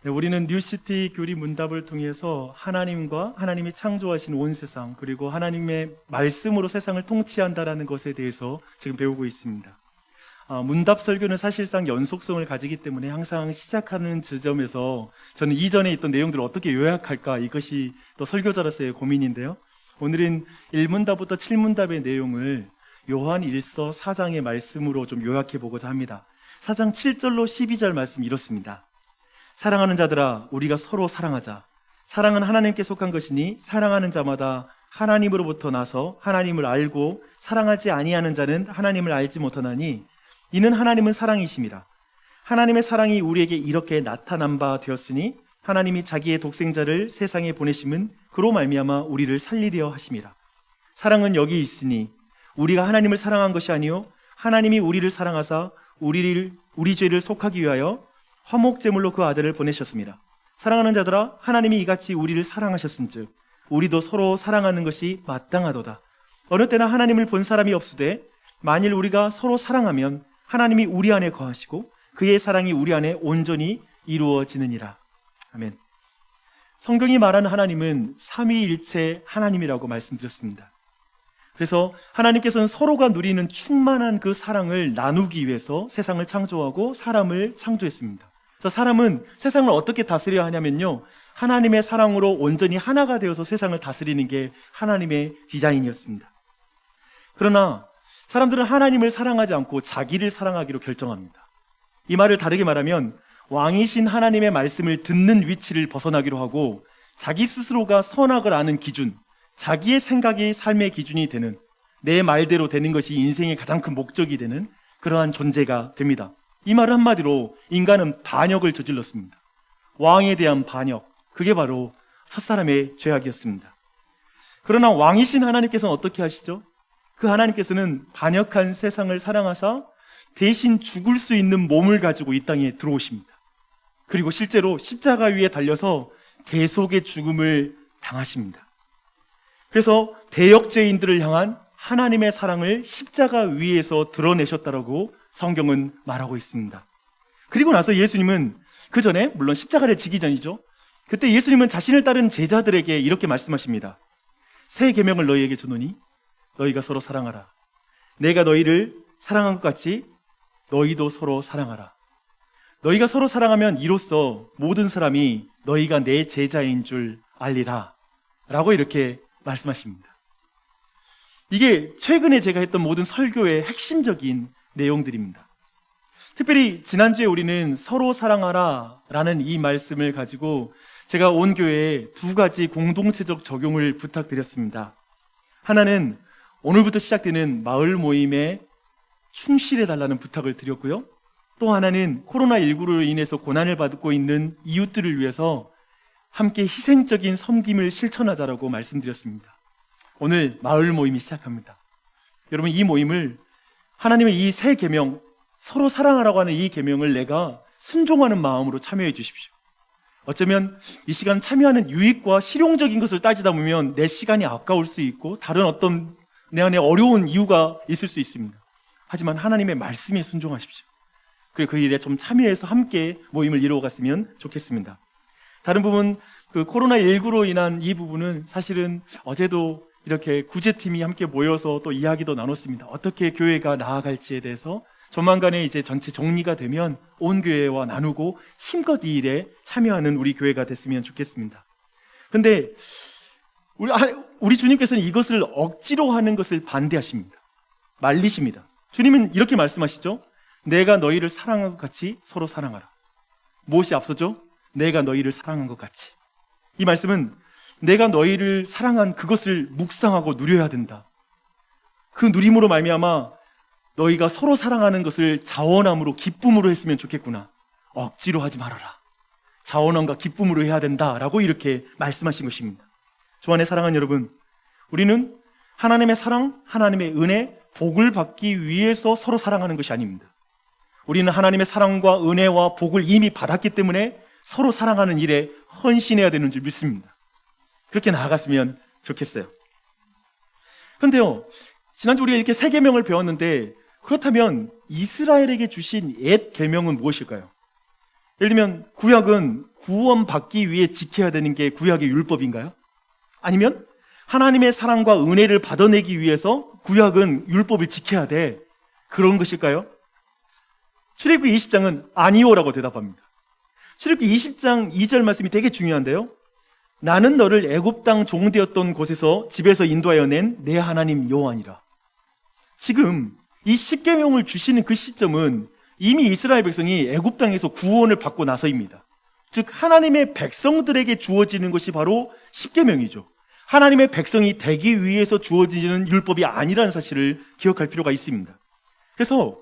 네, 우리는 뉴시티 교리 문답을 통해서 하나님과 하나님이 창조하신 온 세상, 그리고 하나님의 말씀으로 세상을 통치한다라는 것에 대해서 지금 배우고 있습니다. 문답 설교는 사실상 연속성을 가지기 때문에 항상 시작하는 지점에서 저는 이전에 있던 내용들을 어떻게 요약할까, 이것이 또 설교자로서의 고민인데요. 오늘은 1문답부터 7문답의 내용을 요한 1서 4장의 말씀으로 좀 요약해 보고자 합니다. 4장 7절로 12절 말씀 이렇습니다. 사랑하는 자들아, 우리가 서로 사랑하자. 사랑은 하나님께 속한 것이니 사랑하는 자마다 하나님으로부터 나서 하나님을 알고 사랑하지 아니하는 자는 하나님을 알지 못하나니 이는 하나님은 사랑이심이라. 하나님의 사랑이 우리에게 이렇게 나타난 바 되었으니 하나님이 자기의 독생자를 세상에 보내심은 그로 말미암아 우리를 살리려 하심이라. 사랑은 여기 있으니 우리가 하나님을 사랑한 것이 아니요 하나님이 우리를 사랑하사 우리 죄를 속하기 위하여 화목제물로 그 아들을 보내셨습니다. 사랑하는 자들아, 하나님이 이같이 우리를 사랑하셨은즉 우리도 서로 사랑하는 것이 마땅하도다. 어느 때나 하나님을 본 사람이 없으되 만일 우리가 서로 사랑하면 하나님이 우리 안에 거하시고 그의 사랑이 우리 안에 온전히 이루어지느니라. 아멘. 성경이 말하는 하나님은 삼위일체 하나님이라고 말씀드렸습니다. 그래서 하나님께서는 서로가 누리는 충만한 그 사랑을 나누기 위해서 세상을 창조하고 사람을 창조했습니다. 그래서 사람은 세상을 어떻게 다스려야 하냐면요, 하나님의 사랑으로 온전히 하나가 되어서 세상을 다스리는 게 하나님의 디자인이었습니다. 그러나 사람들은 하나님을 사랑하지 않고 자기를 사랑하기로 결정합니다. 이 말을 다르게 말하면 왕이신 하나님의 말씀을 듣는 위치를 벗어나기로 하고 자기 스스로가 선악을 아는 기준, 자기의 생각이 삶의 기준이 되는, 내 말대로 되는 것이 인생의 가장 큰 목적이 되는 그러한 존재가 됩니다. 이 말은 한마디로 인간은 반역을 저질렀습니다. 왕에 대한 반역, 그게 바로 첫사람의 죄악이었습니다. 그러나 왕이신 하나님께서는 어떻게 하시죠? 그 하나님께서는 반역한 세상을 사랑하사 대신 죽을 수 있는 몸을 가지고 이 땅에 들어오십니다. 그리고 실제로 십자가 위에 달려서 대속의 죽음을 당하십니다. 그래서 대역죄인들을 향한 하나님의 사랑을 십자가 위에서 드러내셨다라고 성경은 말하고 있습니다. 그리고 나서 예수님은 그 전에, 물론 십자가를 지기 전이죠, 그때 예수님은 자신을 따른 제자들에게 이렇게 말씀하십니다. 새 계명을 너희에게 주노니 너희가 서로 사랑하라. 내가 너희를 사랑한 것 같이 너희도 서로 사랑하라. 너희가 서로 사랑하면 이로써 모든 사람이 너희가 내 제자인 줄 알리라 라고 이렇게 말씀하십니다. 이게 최근에 제가 했던 모든 설교의 핵심적인 내용들입니다. 특별히 지난주에 우리는 서로 사랑하라 라는 이 말씀을 가지고 제가 온 교회에 두 가지 공동체적 적용을 부탁드렸습니다. 하나는 오늘부터 시작되는 마을 모임에 충실해달라는 부탁을 드렸고요, 또 하나는 코로나19로 인해서 고난을 받고 있는 이웃들을 위해서 함께 희생적인 섬김을 실천하자라고 말씀드렸습니다. 오늘 마을 모임이 시작합니다. 여러분, 이 모임을 하나님의 이 새 계명, 서로 사랑하라고 하는 이 계명을 내가 순종하는 마음으로 참여해 주십시오. 어쩌면 이 시간 참여하는 유익과 실용적인 것을 따지다 보면 내 시간이 아까울 수 있고 다른 어떤 내 안에 어려운 이유가 있을 수 있습니다. 하지만 하나님의 말씀에 순종하십시오. 그리고 그 일에 좀 참여해서 함께 모임을 이루어갔으면 좋겠습니다. 다른 부분, 그 코로나19로 인한 이 부분은 사실은 어제도 이렇게 구제팀이 함께 모여서 또 이야기도 나눴습니다. 어떻게 교회가 나아갈지에 대해서 조만간에 이제 전체 정리가 되면 온 교회와 나누고 힘껏 이 일에 참여하는 우리 교회가 됐으면 좋겠습니다. 그런데 우리 주님께서는 이것을 억지로 하는 것을 반대하십니다. 말리십니다. 주님은 이렇게 말씀하시죠. 내가 너희를 사랑한 것 같이 서로 사랑하라. 무엇이 앞서죠? 내가 너희를 사랑한 것 같이. 이 말씀은 내가 너희를 사랑한 그것을 묵상하고 누려야 된다. 그 누림으로 말미암아 너희가 서로 사랑하는 것을 자원함으로 기쁨으로 했으면 좋겠구나. 억지로 하지 말아라. 자원함과 기쁨으로 해야 된다라고 이렇게 말씀하신 것입니다. 주 안에 사랑하는 여러분, 우리는 하나님의 사랑, 하나님의 은혜, 복을 받기 위해서 서로 사랑하는 것이 아닙니다. 우리는 하나님의 사랑과 은혜와 복을 이미 받았기 때문에 서로 사랑하는 일에 헌신해야 되는 줄 믿습니다. 그렇게 나아갔으면 좋겠어요. 그런데요, 지난주 우리가 이렇게 세 계명을 배웠는데 그렇다면 이스라엘에게 주신 옛 계명은 무엇일까요? 예를 들면 구약은 구원받기 위해 지켜야 되는 게 구약의 율법인가요? 아니면 하나님의 사랑과 은혜를 받아내기 위해서 구약은 율법을 지켜야 돼, 그런 것일까요? 출애굽기 20장은 아니오라고 대답합니다. 출애굽기 20장 2절 말씀이 되게 중요한데요. 나는 너를 애굽 땅 종되었던 곳에서 집에서 인도하여 낸 내 하나님 여호와니라. 지금 이 십계명을 주시는 그 시점은 이미 이스라엘 백성이 애굽 땅에서 구원을 받고 나서입니다. 즉 하나님의 백성들에게 주어지는 것이 바로 십계명이죠. 하나님의 백성이 되기 위해서 주어지는 율법이 아니라는 사실을 기억할 필요가 있습니다. 그래서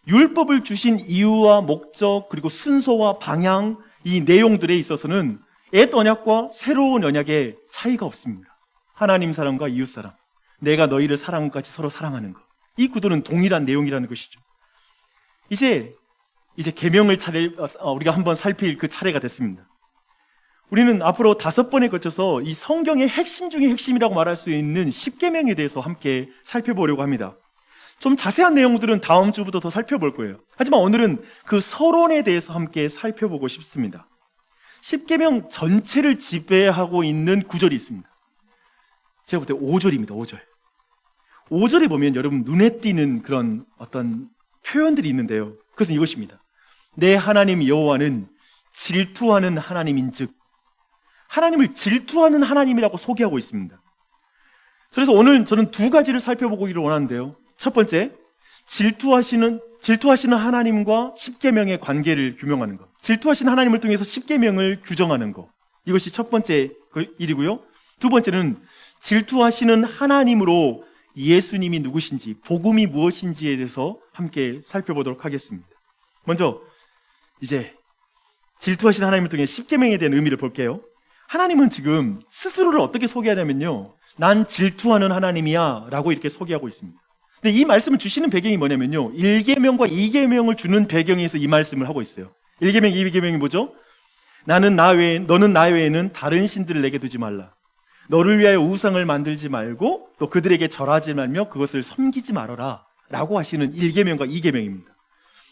율법을 주신 이유와 목적, 그리고 순서와 방향, 이 내용들에 있어서는 옛 언약과 새로운 언약의 차이가 없습니다. 하나님 사랑과 이웃 사랑, 내가 너희를 사랑까지 서로 사랑하는 것, 이 구도는 동일한 내용이라는 것이죠. 이제 계명을 우리가 한번 살필 그 차례가 됐습니다. 우리는 앞으로 5번에 걸쳐서 이 성경의 핵심 중의 핵심이라고 말할 수 있는 십계명에 대해서 함께 살펴보려고 합니다. 좀 자세한 내용들은 다음 주부터 더 살펴볼 거예요. 하지만 오늘은 그 서론에 대해서 함께 살펴보고 싶습니다. 십계명 전체를 지배하고 있는 구절이 있습니다. 제가 볼 때 5절입니다. 5절. 5절에 보면 여러분 눈에 띄는 그런 어떤 표현들이 있는데요. 그것은 이것입니다. 내 하나님 여호와는 질투하는 하나님인즉, 하나님을 질투하는 하나님이라고 소개하고 있습니다. 그래서 오늘 저는 2가지를 살펴보기를 원하는데요. 첫 번째, 질투하시는 하나님과 십계명의 관계를 규명하는 것, 질투하시는 하나님을 통해서 십계명을 규정하는 것, 이것이 첫 번째 일이고요. 두 번째는 질투하시는 하나님으로 예수님이 누구신지, 복음이 무엇인지에 대해서 함께 살펴보도록 하겠습니다. 먼저 이제 질투하시는 하나님을 통해 십계명에 대한 의미를 볼게요. 하나님은 지금 스스로를 어떻게 소개하냐면요, 난 질투하는 하나님이야 라고 이렇게 소개하고 있습니다. 근데 이 말씀을 주시는 배경이 뭐냐면요, 1계명과 2계명을 주는 배경에서 이 말씀을 하고 있어요. 1계명, 2계명이 뭐죠? 너는 나 외에는 다른 신들을 내게 두지 말라. 너를 위하여 우상을 만들지 말고 또 그들에게 절하지 말며 그것을 섬기지 말아라 라고 하시는 1계명과 2계명입니다.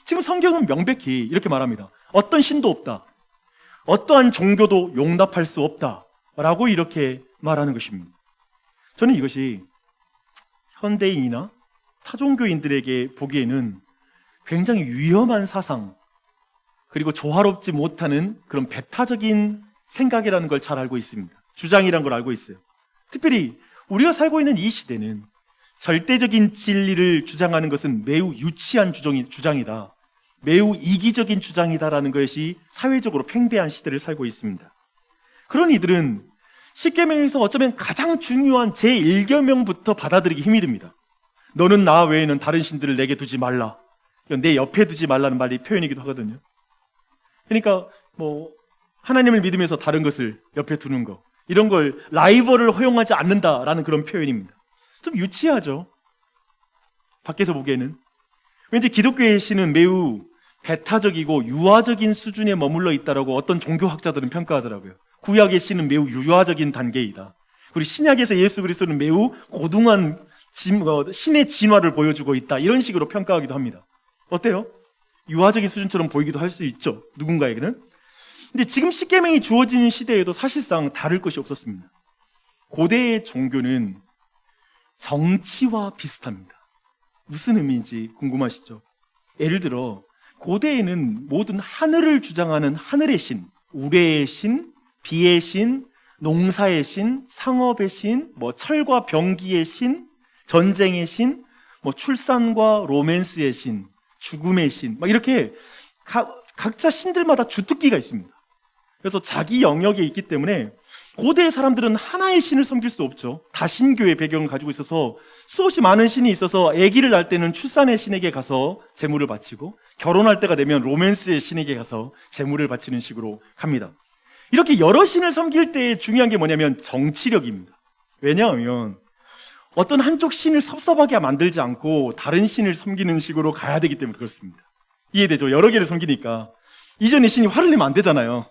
지금 성경은 명백히 이렇게 말합니다. 어떤 신도 없다, 어떠한 종교도 용납할 수 없다 라고 이렇게 말하는 것입니다. 저는 이것이 현대인이나 타종교인들에게 보기에는 굉장히 위험한 사상, 그리고 조화롭지 못하는 그런 배타적인 생각이라는 걸 잘 알고 있습니다. 주장이라는 걸 알고 있어요. 특별히 우리가 살고 있는 이 시대는 절대적인 진리를 주장하는 것은 매우 유치한 주장이다, 매우 이기적인 주장이다라는 것이 사회적으로 팽배한 시대를 살고 있습니다. 그런 이들은 십계명에서 어쩌면 가장 중요한 제1계명부터 받아들이기 힘이 듭니다. 너는 나 외에는 다른 신들을 내게 두지 말라, 내 옆에 두지 말라는 말이 표현이기도 하거든요. 그러니까 하나님을 믿으면서 다른 것을 옆에 두는 거, 이런 걸 라이벌을 허용하지 않는다라는 그런 표현입니다. 좀 유치하죠, 밖에서 보기에는. 왠지 기독교의 신은 매우 배타적이고 유아적인 수준에 머물러 있다라고 어떤 종교학자들은 평가하더라고요. 구약의 신은 매우 유아적인 단계이다, 그리고 신약에서 예수 그리스도는 매우 고등한 신의 진화를 보여주고 있다, 이런 식으로 평가하기도 합니다. 어때요? 유아적인 수준처럼 보이기도 할 수 있죠, 누군가에게는. 근데 지금 십계명이 주어지는 시대에도 사실상 다를 것이 없었습니다. 고대의 종교는 정치와 비슷합니다. 무슨 의미인지 궁금하시죠? 예를 들어 고대에는 모든 하늘을 주장하는 하늘의 신, 우레의 신, 비의 신, 농사의 신, 상업의 신, 철과 병기의 신, 전쟁의 신, 출산과 로맨스의 신, 죽음의 신, 이렇게 각자 신들마다 주특기가 있습니다. 그래서 자기 영역에 있기 때문에 고대의 사람들은 하나의 신을 섬길 수 없죠. 다신교의 배경을 가지고 있어서 수없이 많은 신이 있어서 아기를 낳을 때는 출산의 신에게 가서 제물을 바치고, 결혼할 때가 되면 로맨스의 신에게 가서 제물을 바치는 식으로 갑니다. 이렇게 여러 신을 섬길 때 중요한 게 뭐냐면 정치력입니다. 왜냐하면 어떤 한쪽 신을 섭섭하게 만들지 않고 다른 신을 섬기는 식으로 가야 되기 때문에 그렇습니다. 이해되죠? 여러 개를 섬기니까 이전의 신이 화를 내면 안 되잖아요.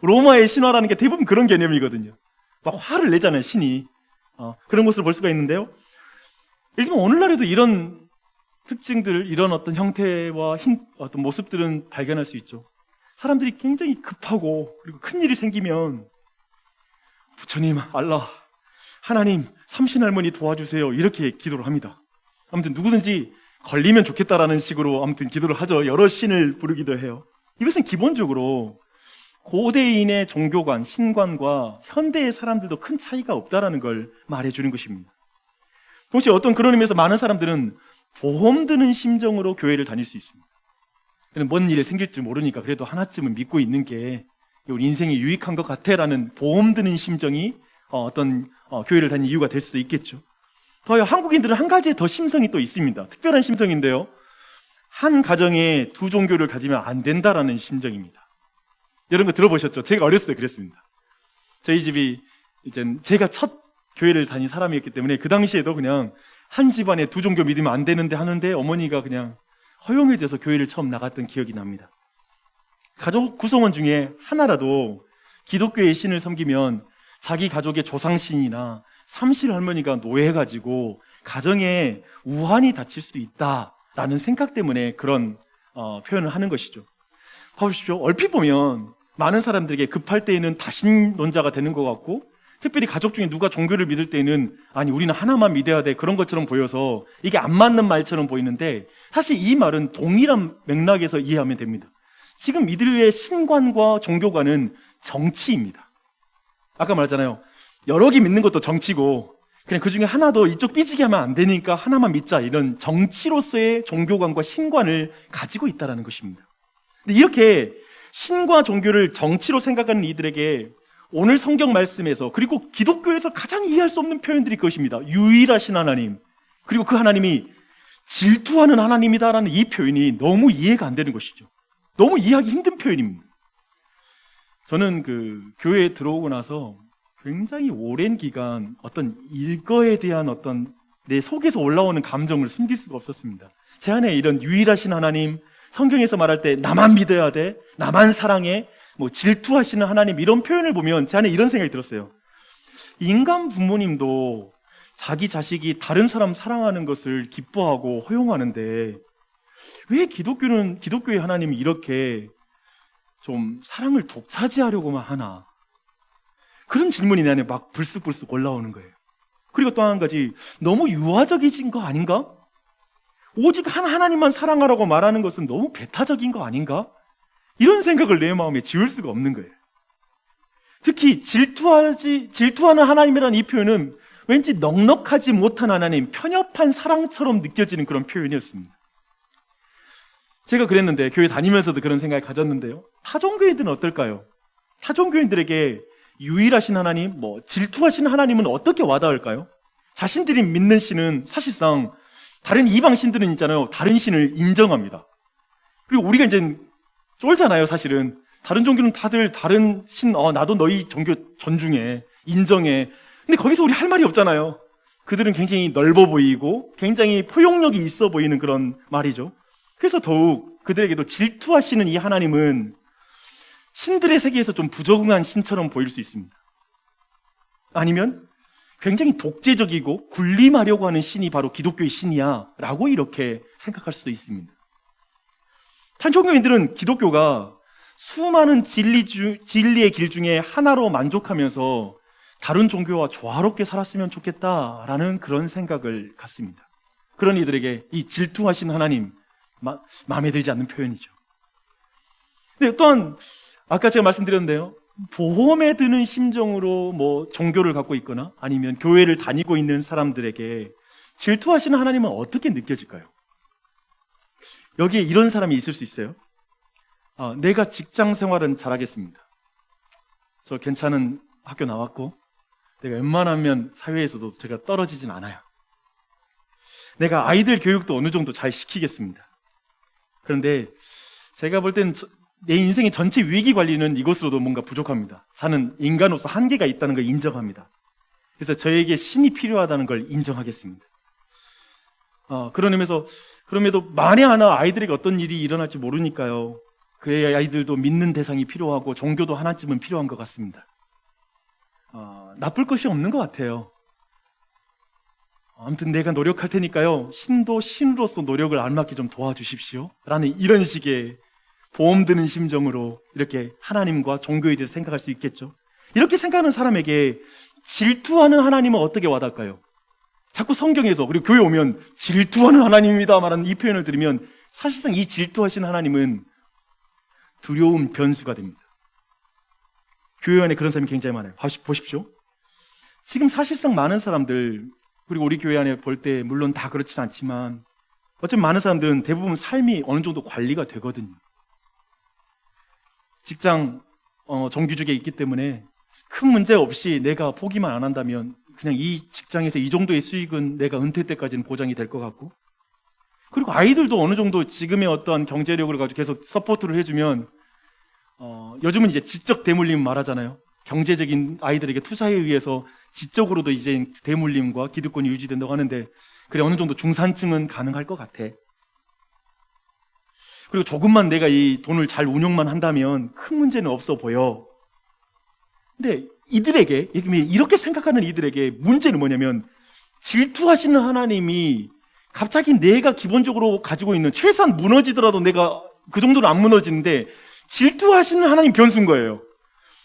로마의 신화라는 게 대부분 그런 개념이거든요. 막 화를 내잖아요, 신이. 그런 모습을 볼 수가 있는데요. 예를 들면 오늘날에도 이런 특징들, 이런 어떤 형태와 어떤 모습들은 발견할 수 있죠. 사람들이 굉장히 급하고 그리고 큰일이 생기면 부처님, 알라, 하나님, 삼신할머니 도와주세요, 이렇게 기도를 합니다. 아무튼 누구든지 걸리면 좋겠다라는 식으로 아무튼 기도를 하죠. 여러 신을 부르기도 해요. 이것은 기본적으로 고대인의 종교관, 신관과 현대의 사람들도 큰 차이가 없다라는 걸 말해주는 것입니다. 동시에 어떤 그런 의미에서 많은 사람들은 보험 드는 심정으로 교회를 다닐 수 있습니다. 뭔 일이 생길지 모르니까 그래도 하나쯤은 믿고 있는 게 우리 인생에 유익한 것 같아라는 보험 드는 심정이 어떤 교회를 다니는 이유가 될 수도 있겠죠. 더요, 한국인들은 한 가지의 더 심성이 또 있습니다. 특별한 심성인데요, 한 가정에 두 종교를 가지면 안 된다라는 심정입니다. 이런 거 들어보셨죠? 제가 어렸을 때 그랬습니다. 저희 집이 이제 제가 첫 교회를 다닌 사람이었기 때문에 그 당시에도 그냥 한 집안에 두 종교 믿으면 안 되는데 하는데 어머니가 그냥 허용해져서 교회를 처음 나갔던 기억이 납니다. 가족 구성원 중에 하나라도 기독교의 신을 섬기면 자기 가족의 조상신이나 삼실 할머니가 노예해가지고 가정에 우환이 닥칠 수 있다라는 생각 때문에 그런 표현을 하는 것이죠. 봐보십시오. 얼핏 보면 많은 사람들에게 급할 때에는 다신론자가 되는 것 같고, 특별히 가족 중에 누가 종교를 믿을 때는 아니 우리는 하나만 믿어야 돼, 그런 것처럼 보여서 이게 안 맞는 말처럼 보이는데, 사실 이 말은 동일한 맥락에서 이해하면 됩니다. 지금 이들의 신관과 종교관은 정치입니다. 아까 말했잖아요, 여러 개 믿는 것도 정치고 그냥 그 중에 하나도 이쪽 삐지게 하면 안 되니까 하나만 믿자, 이런 정치로서의 종교관과 신관을 가지고 있다는 것입니다. 근데 이렇게 신과 종교를 정치로 생각하는 이들에게 오늘 성경 말씀에서, 그리고 기독교에서 가장 이해할 수 없는 표현들이 그것입니다. 유일하신 하나님, 그리고 그 하나님이 질투하는 하나님이다라는 이 표현이 너무 이해가 안 되는 것이죠. 너무 이해하기 힘든 표현입니다. 저는 교회에 들어오고 나서 굉장히 오랜 기간 어떤 일거에 대한 어떤 내 속에서 올라오는 감정을 숨길 수가 없었습니다. 제 안에 이런 유일하신 하나님, 성경에서 말할 때 나만 믿어야 돼, 나만 사랑해, 질투하시는 하나님, 이런 표현을 보면 제 안에 이런 생각이 들었어요. 인간 부모님도 자기 자식이 다른 사람 사랑하는 것을 기뻐하고 허용하는데 왜 기독교의 하나님이 이렇게 좀 사랑을 독차지하려고만 하나? 그런 질문이 내 안에 막 불쑥불쑥 올라오는 거예요. 그리고 또 한 가지, 너무 유아적이진 거 아닌가? 오직 한 하나님만 사랑하라고 말하는 것은 너무 배타적인 거 아닌가? 이런 생각을 내 마음에 지울 수가 없는 거예요. 특히 질투하는 하나님이라는 이 표현은 왠지 넉넉하지 못한 하나님, 편협한 사랑처럼 느껴지는 그런 표현이었습니다. 제가 그랬는데, 교회 다니면서도 그런 생각을 가졌는데요, 타종교인들은 어떨까요? 타종교인들에게 유일하신 하나님, 질투하신 하나님은 어떻게 와닿을까요? 자신들이 믿는 신은 사실상 다른 이방 신들은 있잖아요, 다른 신을 인정합니다. 그리고 우리가 이제 쫄잖아요, 사실은. 다른 종교는 다들 다른 신, 나도 너희 종교 존중해, 인정해. 근데 거기서 우리 할 말이 없잖아요. 그들은 굉장히 넓어 보이고 굉장히 포용력이 있어 보이는 그런 말이죠. 그래서 더욱 그들에게도 질투하시는 이 하나님은 신들의 세계에서 좀 부적응한 신처럼 보일 수 있습니다. 아니면 굉장히 독재적이고 군림하려고 하는 신이 바로 기독교의 신이야 라고 이렇게 생각할 수도 있습니다. 탄종교인들은 기독교가 수많은 진리의 길 중에 하나로 만족하면서 다른 종교와 조화롭게 살았으면 좋겠다라는 그런 생각을 갖습니다. 그런 이들에게 이 질투하신 하나님, 마음에 들지 않는 표현이죠. 근데 또한 아까 제가 말씀드렸는데요, 보험에 드는 심정으로 종교를 갖고 있거나 아니면 교회를 다니고 있는 사람들에게 질투하시는 하나님은 어떻게 느껴질까요? 여기에 이런 사람이 있을 수 있어요. 내가 직장 생활은 잘하겠습니다. 저 괜찮은 학교 나왔고 내가 웬만하면 사회에서도 제가 떨어지진 않아요. 내가 아이들 교육도 어느 정도 잘 시키겠습니다. 그런데 제가 볼 땐 내 인생의 전체 위기 관리는 이것으로도 뭔가 부족합니다. 저는 인간으로서 한계가 있다는 걸 인정합니다. 그래서 저에게 신이 필요하다는 걸 인정하겠습니다. 그런 의미에서 그럼에도 만에 하나 아이들에게 어떤 일이 일어날지 모르니까요, 그의 아이들도 믿는 대상이 필요하고 종교도 하나쯤은 필요한 것 같습니다. 나쁠 것이 없는 것 같아요. 아무튼 내가 노력할 테니까요, 신도 신으로서 노력을 알맞게 좀 도와주십시오 라는 이런 식의 보험 드는 심정으로 이렇게 하나님과 종교에 대해서 생각할 수 있겠죠. 이렇게 생각하는 사람에게 질투하는 하나님은 어떻게 와닿을까요? 자꾸 성경에서, 그리고 교회 오면 질투하는 하나님입니다 말하는 이 표현을 들으면 사실상 이 질투하시는 하나님은 두려움 변수가 됩니다. 교회 안에 그런 사람이 굉장히 많아요. 보십시오. 지금 사실상 많은 사람들, 그리고 우리 교회 안에 볼 때 물론 다 그렇진 않지만 어차피 많은 사람들은 대부분 삶이 어느 정도 관리가 되거든요. 직장 정규직에 있기 때문에 큰 문제 없이 내가 포기만 안 한다면 그냥 이 직장에서 이 정도의 수익은 내가 은퇴 때까지는 보장이 될 것 같고, 그리고 아이들도 어느 정도 지금의 어떠한 경제력을 가지고 계속 서포트를 해주면 요즘은 이제 지적 대물림 말하잖아요. 경제적인 아이들에게 투자에 의해서 지적으로도 이제 대물림과 기득권이 유지된다고 하는데, 그래 어느 정도 중산층은 가능할 것 같아. 그리고 조금만 내가 이 돈을 잘 운용만 한다면 큰 문제는 없어 보여. 근데 이들에게, 이렇게 생각하는 이들에게 문제는 뭐냐면, 질투하시는 하나님이 갑자기 내가 기본적으로 가지고 있는, 최소한 무너지더라도 내가 그 정도는 안 무너지는데 질투하시는 하나님 변수인 거예요.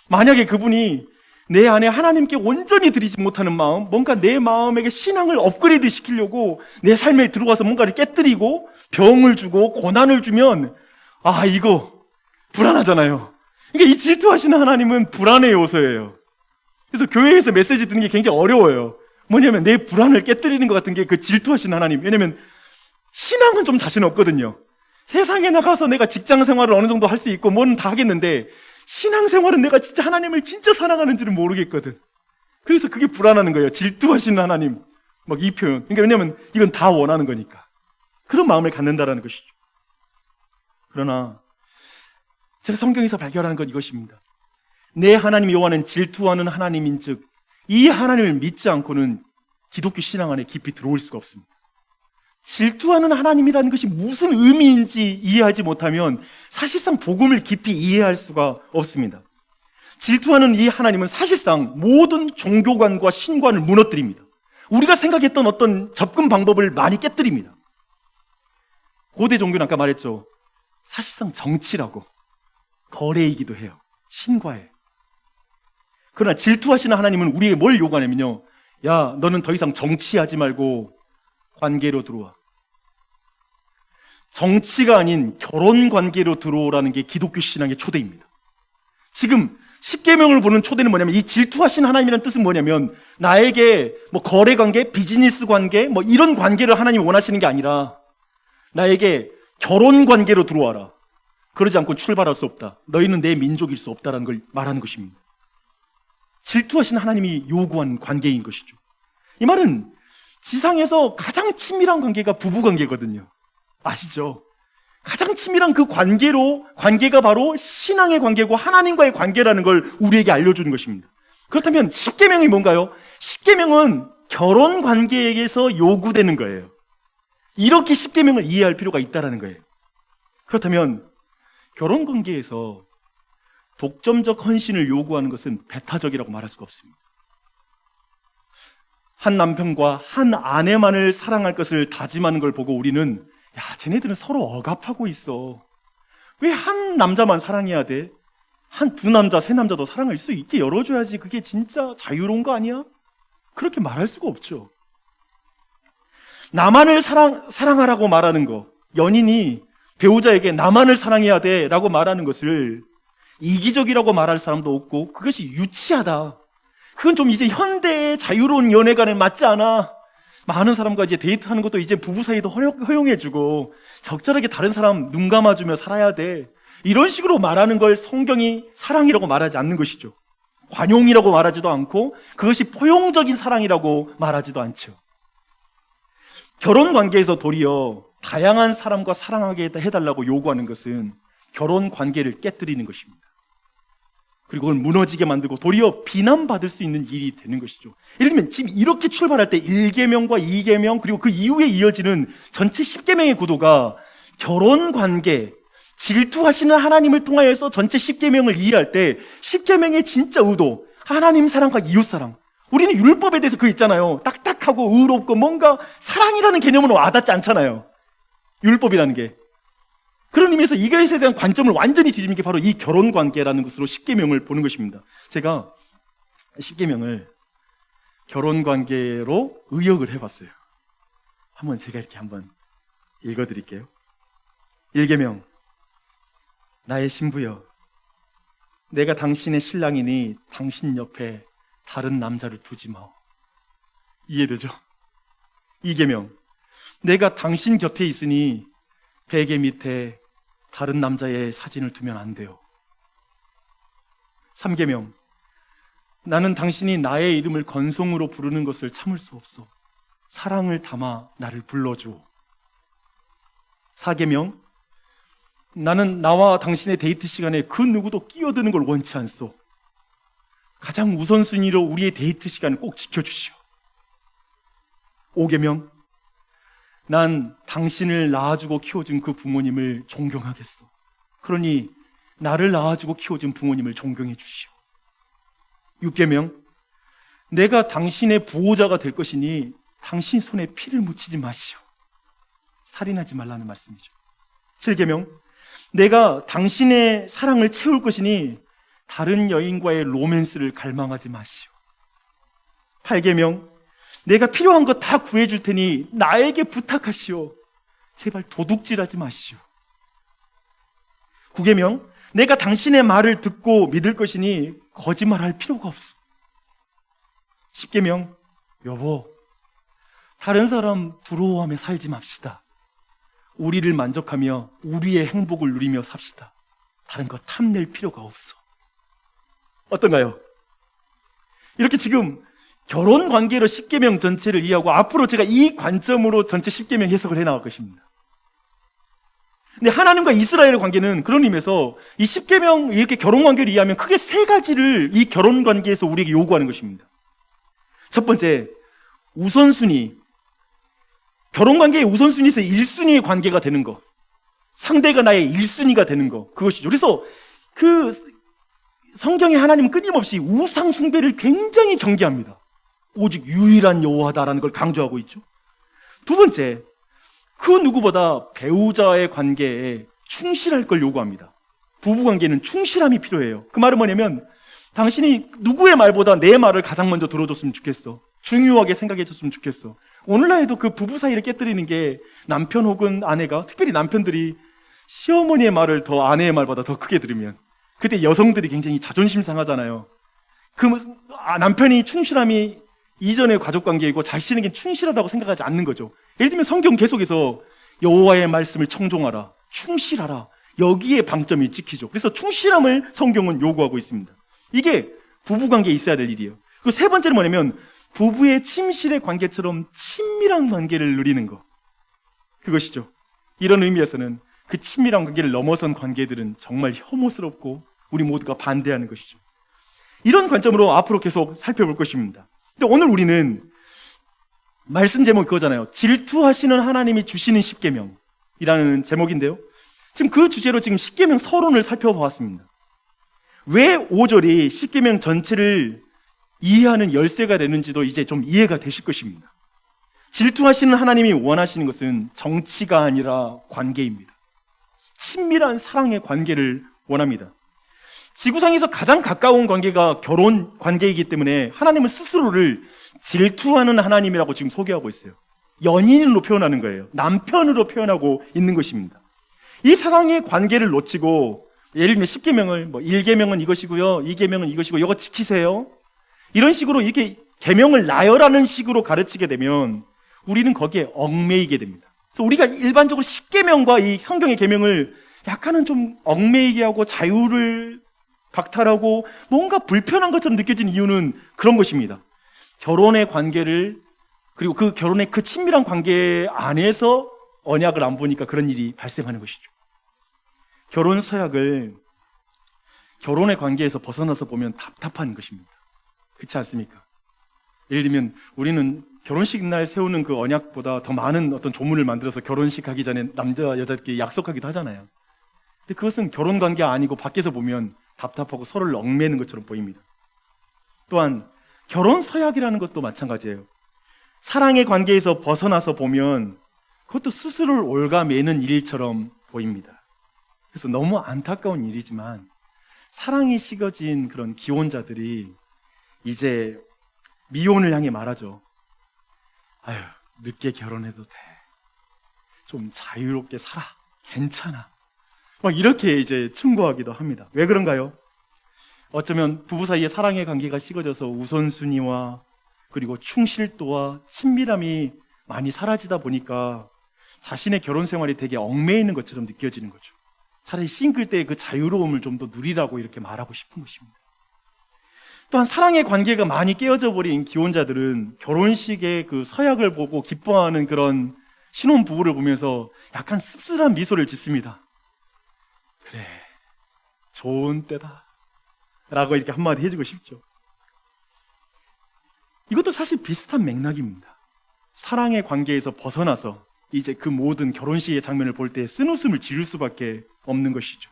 만약에 그분이 내 안에 하나님께 온전히 드리지 못하는 마음, 뭔가 내 마음에게 신앙을 업그레이드 시키려고 내 삶에 들어와서 뭔가를 깨뜨리고 병을 주고 고난을 주면, 이거 불안하잖아요. 그러니까 이 질투하시는 하나님은 불안의 요소예요. 그래서 교회에서 메시지 듣는 게 굉장히 어려워요. 뭐냐면 내 불안을 깨뜨리는 것 같은 게 그 질투하시는 하나님. 왜냐면 신앙은 좀 자신 없거든요. 세상에 나가서 내가 직장 생활을 어느 정도 할 수 있고 뭐는 다 하겠는데 신앙생활은 내가 진짜 하나님을 진짜 사랑하는지는 모르겠거든. 그래서 그게 불안하는 거예요. 질투하시는 하나님, 막 이 표현. 그러니까 왜냐면 이건 다 원하는 거니까. 그런 마음을 갖는다라는 것이죠. 그러나 제가 성경에서 발견하는 건 이것입니다. 내 하나님 여호와는 질투하는 하나님인즉 이 하나님을 믿지 않고는 기독교 신앙 안에 깊이 들어올 수가 없습니다. 질투하는 하나님이라는 것이 무슨 의미인지 이해하지 못하면 사실상 복음을 깊이 이해할 수가 없습니다. 질투하는 이 하나님은 사실상 모든 종교관과 신관을 무너뜨립니다. 우리가 생각했던 어떤 접근 방법을 많이 깨뜨립니다. 고대 종교는 아까 말했죠. 사실상 정치라고, 거래이기도 해요. 신과에. 그러나 질투하시는 하나님은 우리에게 뭘 요구하냐면요, 야, 너는 더 이상 정치하지 말고 관계로 들어와. 정치가 아닌 결혼 관계로 들어오라는 게 기독교 신앙의 초대입니다. 지금 십계명을 보는 초대는 뭐냐면, 이 질투하신 하나님이라는 뜻은 뭐냐면 나에게 뭐 거래 관계, 비즈니스 관계, 뭐 이런 관계를 하나님이 원하시는 게 아니라 나에게 결혼 관계로 들어와라. 그러지 않고 출발할 수 없다. 너희는 내 민족일 수 없다라는 걸 말하는 것입니다. 질투하신 하나님이 요구한 관계인 것이죠. 이 말은 지상에서 가장 친밀한 관계가 부부 관계거든요. 아시죠? 가장 친밀한 그 관계가 바로 신앙의 관계고 하나님과의 관계라는 걸 우리에게 알려주는 것입니다. 그렇다면 십계명이 뭔가요? 십계명은 결혼 관계에서 요구되는 거예요. 이렇게 십계명을 이해할 필요가 있다는 거예요. 그렇다면 결혼 관계에서 독점적 헌신을 요구하는 것은 배타적이라고 말할 수가 없습니다. 한 남편과 한 아내만을 사랑할 것을 다짐하는 걸 보고 우리는, 야, 쟤네들은 서로 억압하고 있어. 왜 한 남자만 사랑해야 돼? 한 두 남자, 세 남자도 사랑할 수 있게 열어줘야지. 그게 진짜 자유로운 거 아니야? 그렇게 말할 수가 없죠. 나만을 사랑하라고 말하는 거, 연인이 배우자에게 나만을 사랑해야 돼 라고 말하는 것을 이기적이라고 말할 사람도 없고, 그것이 유치하다, 그건 좀 이제 현대의 자유로운 연애관에 맞지 않아. 많은 사람과 이제 데이트하는 것도 이제 부부 사이도 허용해주고 적절하게 다른 사람 눈 감아주며 살아야 돼, 이런 식으로 말하는 걸 성경이 사랑이라고 말하지 않는 것이죠. 관용이라고 말하지도 않고 그것이 포용적인 사랑이라고 말하지도 않죠. 결혼 관계에서 도리어 다양한 사람과 사랑하게 해달라고 요구하는 것은 결혼 관계를 깨뜨리는 것입니다. 그리고 그걸 무너지게 만들고 도리어 비난받을 수 있는 일이 되는 것이죠. 예를 들면 지금 이렇게 출발할 때 1계명과 2계명 그리고 그 이후에 이어지는 전체 10계명의 구도가 결혼 관계, 질투하시는 하나님을 통하여서 전체 10계명을 이해할 때 10계명의 진짜 의도, 하나님 사랑과 이웃 사랑, 우리는 율법에 대해서 그거 있잖아요. 딱딱하고 의롭고 뭔가 사랑이라는 개념으로 와닿지 않잖아요. 율법이라는 게. 그런 의미에서 이것에 대한 관점을 완전히 뒤집는 게 바로 이 결혼관계라는 것으로 십계명을 보는 것입니다. 제가 십계명을 결혼관계로 의역을 해봤어요. 제가 이렇게 한번 읽어드릴게요. 1계명. 나의 신부여, 내가 당신의 신랑이니 당신 옆에 다른 남자를 두지 마오. 이해되죠? 2계명. 내가 당신 곁에 있으니 베개 밑에 다른 남자의 사진을 두면 안 돼요. 3계명. 나는 당신이 나의 이름을 건성으로 부르는 것을 참을 수 없어. 사랑을 담아 나를 불러줘. 4계명. 나는 나와 당신의 데이트 시간에 그 누구도 끼어드는 걸 원치 않소. 가장 우선순위로 우리의 데이트 시간을 꼭 지켜주시오. 5계명. 난 당신을 낳아주고 키워준 그 부모님을 존경하겠소. 그러니 나를 낳아주고 키워준 부모님을 존경해 주시오. 6계명. 내가 당신의 보호자가 될 것이니 당신 손에 피를 묻히지 마시오. 살인하지 말라는 말씀이죠. 7계명. 내가 당신의 사랑을 채울 것이니 다른 여인과의 로맨스를 갈망하지 마시오. 8계명. 내가 필요한 거 다 구해줄 테니 나에게 부탁하시오. 제발 도둑질하지 마시오. 9계명. 내가 당신의 말을 듣고 믿을 것이니 거짓말할 필요가 없어. 10계명. 여보, 다른 사람 부러워하며 살지 맙시다. 우리를 만족하며 우리의 행복을 누리며 삽시다. 다른 거 탐낼 필요가 없어. 어떤가요? 이렇게 지금 결혼 관계로 10계명 전체를 이해하고 앞으로 제가 이 관점으로 전체 10계명 해석을 해나갈 것입니다. 근데 하나님과 이스라엘의 관계는 그런 의미에서 이 10계명 이렇게 결혼 관계를 이해하면 크게 세 가지를 이 결혼 관계에서 우리에게 요구하는 것입니다. 첫 번째, 우선순위. 결혼 관계의 우선순위에서 1순위의 관계가 되는 것. 상대가 나의 1순위가 되는 것. 그것이죠. 그래서 그 성경의 하나님은 끊임없이 우상 숭배를 굉장히 경계합니다. 오직 유일한 여호와다라는 걸 강조하고 있죠. 두 번째, 그 누구보다 배우자의 관계에 충실할 걸 요구합니다. 부부관계는 충실함이 필요해요. 그 말은 뭐냐면 당신이 누구의 말보다 내 말을 가장 먼저 들어줬으면 좋겠어. 중요하게 생각해줬으면 좋겠어. 오늘날에도 그 부부 사이를 깨뜨리는 게 남편 혹은 아내가, 특별히 남편들이 시어머니의 말을 더 아내의 말보다 더 크게 들으면 그때 여성들이 굉장히 자존심 상하잖아요. 남편이 충실함이 이전의 가족관계이고 자신에게 충실하다고 생각하지 않는 거죠. 예를 들면 성경 계속해서 여호와의 말씀을 청종하라, 충실하라, 여기에 방점이 찍히죠. 그래서 충실함을 성경은 요구하고 있습니다. 이게 부부관계에 있어야 될 일이에요. 그리고 세 번째는 뭐냐면 부부의 침실의 관계처럼 친밀한 관계를 누리는 것. 그것이죠. 이런 의미에서는 그 친밀한 관계를 넘어선 관계들은 정말 혐오스럽고 우리 모두가 반대하는 것이죠. 이런 관점으로 앞으로 계속 살펴볼 것입니다. 근데 오늘 우리는 말씀 제목이 그거잖아요. 질투하시는 하나님이 주시는 10계명이라는 제목인데요. 지금 그 주제로 지금 10계명 서론을 살펴보았습니다. 왜 5절이 10계명 전체를 이해하는 열쇠가 되는지도 이제 좀 이해가 되실 것입니다. 질투하시는 하나님이 원하시는 것은 정치가 아니라 관계입니다. 친밀한 사랑의 관계를 원합니다. 지구상에서 가장 가까운 관계가 결혼 관계이기 때문에 하나님은 스스로를 질투하는 하나님이라고 지금 소개하고 있어요. 연인으로 표현하는 거예요. 남편으로 표현하고 있는 것입니다. 이 사랑의 관계를 놓치고 예를 들면 10계명을 1계명은 이것이고요, 2계명은 이것이고 이거 지키세요, 이런 식으로 이렇게 계명을 나열하는 식으로 가르치게 되면 우리는 거기에 얽매이게 됩니다. 그래서 우리가 일반적으로 10계명과 이 성경의 계명을 약간은 좀 얽매이게 하고 자유를 박탈하고 뭔가 불편한 것처럼 느껴지는 이유는 그런 것입니다. 결혼의 관계를, 그리고 그 결혼의 그 친밀한 관계 안에서 언약을 안 보니까 그런 일이 발생하는 것이죠. 결혼 서약을 결혼의 관계에서 벗어나서 보면 답답한 것입니다. 그렇지 않습니까? 예를 들면 우리는 결혼식 날 세우는 그 언약보다 더 많은 어떤 조문을 만들어서 결혼식 하기 전에 남자 여자끼리 약속하기도 하잖아요. 근데 그것은 결혼 관계가 아니고 밖에서 보면 답답하고 서로를 얽매는 것처럼 보입니다. 또한 결혼 서약이라는 것도 마찬가지예요. 사랑의 관계에서 벗어나서 보면 그것도 스스로를 올가매는 일처럼 보입니다. 그래서 너무 안타까운 일이지만 사랑이 식어진 그런 기혼자들이 이제 미혼을 향해 말하죠. 아유, 늦게 결혼해도 돼. 좀 자유롭게 살아. 괜찮아. 막 이렇게 이제 충고하기도 합니다. 왜 그런가요? 어쩌면 부부 사이의 사랑의 관계가 식어져서 우선순위와 그리고 충실도와 친밀함이 많이 사라지다 보니까 자신의 결혼 생활이 되게 얽매이는 것처럼 느껴지는 거죠. 차라리 싱글 때의 그 자유로움을 좀 더 누리라고 이렇게 말하고 싶은 것입니다. 또한 사랑의 관계가 많이 깨어져 버린 기혼자들은 결혼식의 그 서약을 보고 기뻐하는 그런 신혼 부부를 보면서 약간 씁쓸한 미소를 짓습니다. 그래, 좋은 때다 라고 이렇게 한마디 해주고 싶죠. 이것도 사실 비슷한 맥락입니다. 사랑의 관계에서 벗어나서 이제 그 모든 결혼식의 장면을 볼 때 쓴웃음을 지을 수밖에 없는 것이죠.